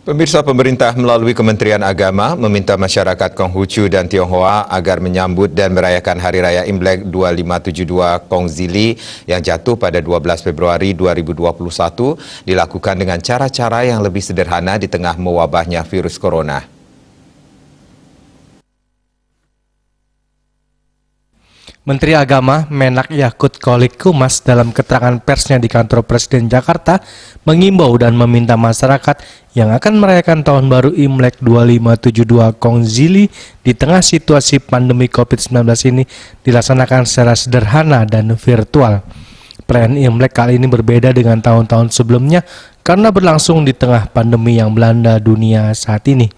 Pemirsa, pemerintah melalui Kementerian Agama meminta masyarakat Konghucu dan Tionghoa agar menyambut dan merayakan Hari Raya Imlek 2572 Kongzili yang jatuh pada 12 Februari 2021 dilakukan dengan cara-cara yang lebih sederhana di tengah mewabahnya virus corona. Menteri Agama Menak Yakut Kholik Kumas dalam keterangan persnya di kantor Presiden Jakarta mengimbau dan meminta masyarakat yang akan merayakan Tahun Baru Imlek 2572 Kongzili di tengah situasi pandemi COVID-19 ini dilaksanakan secara sederhana dan virtual. Perayaan Imlek kali ini berbeda dengan tahun-tahun sebelumnya karena berlangsung di tengah pandemi yang melanda dunia saat ini.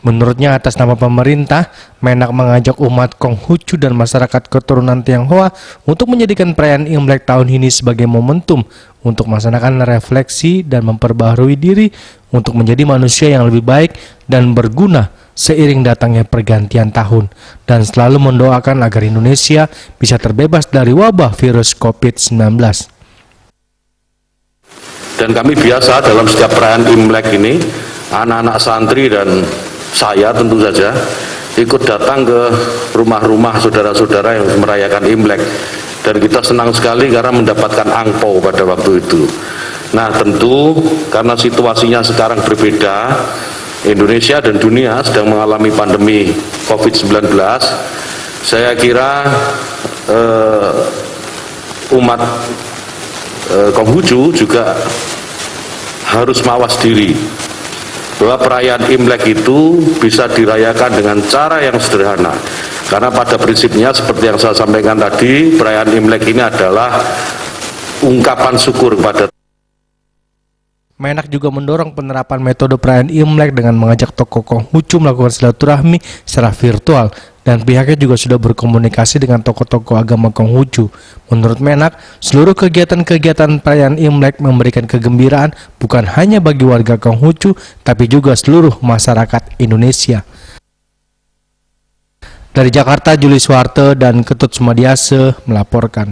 Menurutnya, atas nama pemerintah, Menak mengajak umat Konghucu dan masyarakat keturunan Tionghoa untuk menjadikan perayaan Imlek tahun ini sebagai momentum untuk melaksanakan refleksi dan memperbaharui diri untuk menjadi manusia yang lebih baik dan berguna seiring datangnya pergantian tahun, dan selalu mendoakan agar Indonesia bisa terbebas dari wabah virus COVID-19. Dan kami biasa dalam setiap perayaan Imlek ini, anak-anak santri dan saya tentu saja ikut datang ke rumah-rumah saudara-saudara yang merayakan Imlek, dan kita senang sekali karena mendapatkan angpau pada waktu itu. Nah, tentu karena situasinya sekarang berbeda, Indonesia dan dunia sedang mengalami pandemi COVID-19, saya kira umat Konghucu juga harus mawas diri bahwa perayaan Imlek itu bisa dirayakan dengan cara yang sederhana. Karena pada prinsipnya seperti yang saya sampaikan tadi, perayaan Imlek ini adalah ungkapan syukur kepada Menak juga mendorong penerapan metode perayaan Imlek dengan mengajak tokoh Konghucu melakukan silaturahmi secara virtual, dan pihaknya juga sudah berkomunikasi dengan tokoh-tokoh agama Konghucu. Menurut Menak, seluruh kegiatan-kegiatan perayaan Imlek memberikan kegembiraan bukan hanya bagi warga Konghucu, tapi juga seluruh masyarakat Indonesia. Dari Jakarta, Juli Suwarte dan Ketut Sumadiase melaporkan.